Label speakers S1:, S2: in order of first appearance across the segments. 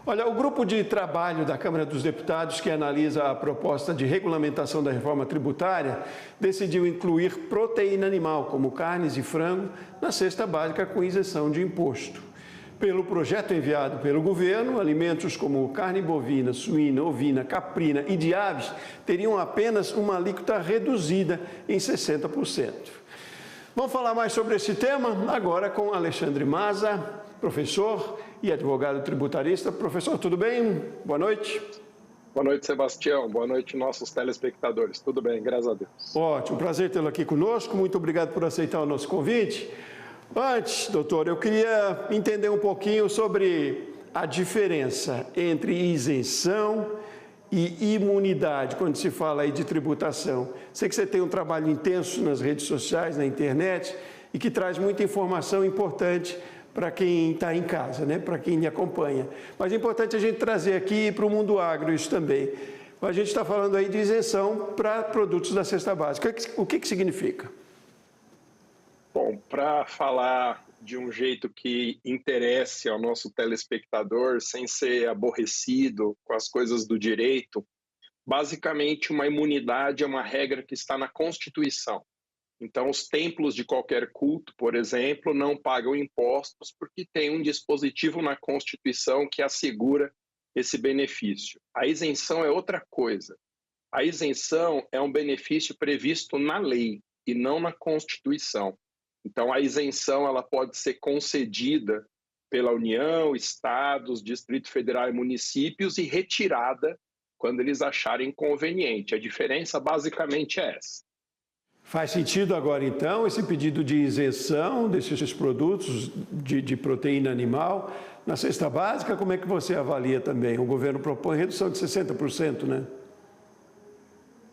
S1: Olha, o grupo de trabalho da Câmara dos Deputados que analisa a proposta de regulamentação da reforma tributária decidiu incluir proteína animal, como carnes e frango, na cesta básica com isenção de imposto. Pelo projeto enviado pelo governo, alimentos como carne bovina, suína, ovina, caprina e de aves teriam apenas uma alíquota reduzida em 60%. Vamos falar mais sobre esse tema agora com Alexandre Maza, professor e advogado tributarista. Professor, tudo bem? Boa noite.
S2: Boa noite, Sebastião. Boa noite, nossos telespectadores. Tudo bem, graças a Deus.
S1: Ótimo, prazer tê-lo aqui conosco. Muito obrigado por aceitar o nosso convite. Antes, doutor, eu queria entender um pouquinho sobre a diferença entre isenção e imunidade, quando se fala aí de tributação. Sei que você tem um trabalho intenso nas redes sociais, na internet, e que traz muita informação importante para quem está em casa, né? Para quem me acompanha. Mas é importante a gente trazer aqui para o mundo agro isso também. A gente está falando aí de isenção para produtos da cesta básica. O que significa?
S2: Bom, para falar de um jeito que interesse ao nosso telespectador, sem ser aborrecido com as coisas do direito, basicamente uma imunidade é uma regra que está na Constituição. Então, os templos de qualquer culto, por exemplo, não pagam impostos porque tem um dispositivo na Constituição que assegura esse benefício. A isenção é outra coisa. A isenção é um benefício previsto na lei e não na Constituição. Então, a isenção ela pode ser concedida pela União, Estados, Distrito Federal e municípios e retirada quando eles acharem conveniente. A diferença basicamente é essa.
S1: Faz sentido agora, então, esse pedido de isenção desses produtos de proteína animal na cesta básica? Como é que você avalia também? O governo propõe redução de 60%, né?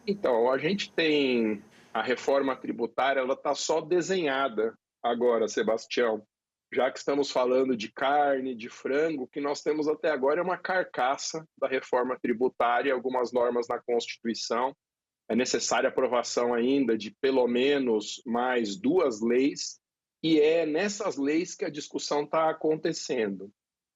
S2: Então, a gente tem a reforma tributária, ela está só desenhada agora, Sebastião. Já que estamos falando de carne, de frango, o que nós temos até agora é uma carcaça da reforma tributária, algumas normas na Constituição. É necessária a aprovação ainda de pelo menos mais 2 leis, e é nessas leis que a discussão está acontecendo.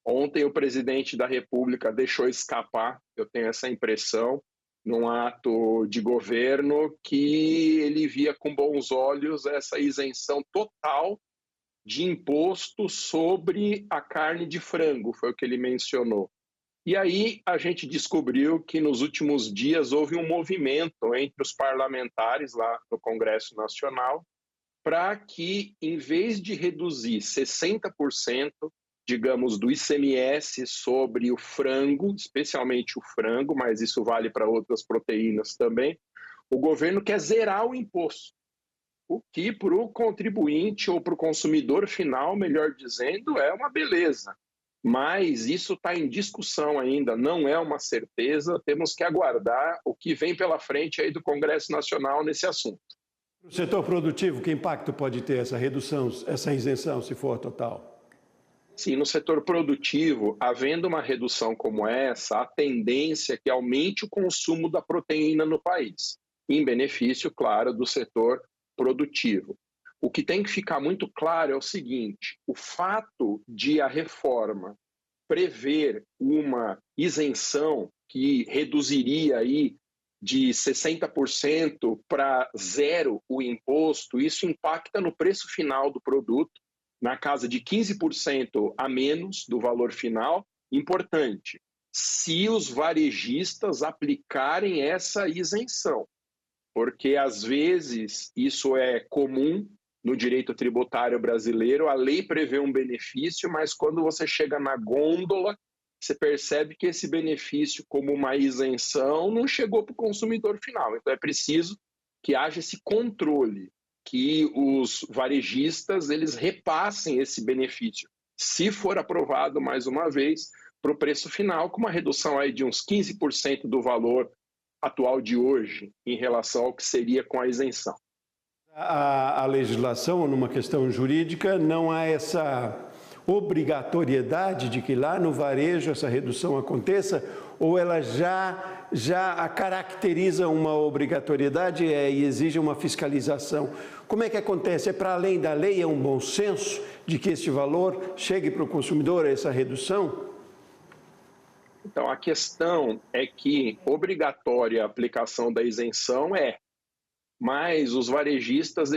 S2: Ontem o presidente da República deixou escapar, eu tenho essa impressão, num ato de governo, que ele via com bons olhos essa isenção total de imposto sobre a carne de frango, foi o que ele mencionou. E aí a gente descobriu que nos últimos dias houve um movimento entre os parlamentares lá no Congresso Nacional para que, em vez de reduzir 60%, digamos, do ICMS sobre o frango, especialmente o frango, mas isso vale para outras proteínas também, o governo quer zerar o imposto, o que para o contribuinte ou para o consumidor final, melhor dizendo, é uma beleza. Mas isso está em discussão ainda, não é uma certeza, temos que aguardar o que vem pela frente aí do Congresso Nacional nesse assunto.
S1: O setor produtivo, que impacto pode ter essa redução, essa isenção, se for total?
S2: Sim, no setor produtivo, havendo uma redução como essa, a tendência é que aumente o consumo da proteína no país, em benefício, claro, do setor produtivo. O que tem que ficar muito claro é o seguinte: o fato de a reforma prever uma isenção que reduziria aí de 60% para zero o imposto, isso impacta no preço final do produto, na casa de 15% a menos do valor final. Importante, se os varejistas aplicarem essa isenção, porque às vezes isso é comum no direito tributário brasileiro, a lei prevê um benefício, mas quando você chega na gôndola, você percebe que esse benefício, como uma isenção, não chegou para o consumidor final. Então é preciso que haja esse controle, que os varejistas eles repassem esse benefício, se for aprovado mais uma vez, para o preço final, com uma redução aí de uns 15% do valor atual de hoje, em relação ao que seria com a isenção.
S1: A legislação, numa questão jurídica, não há essa obrigatoriedade de que lá no varejo essa redução aconteça, ou ela já caracteriza uma obrigatoriedade e exige uma fiscalização? Como é que acontece? É para além da lei? É um bom senso de que este valor chegue para o consumidor, essa redução?
S2: Então, a questão é que obrigatória a aplicação da isenção mas os varejistas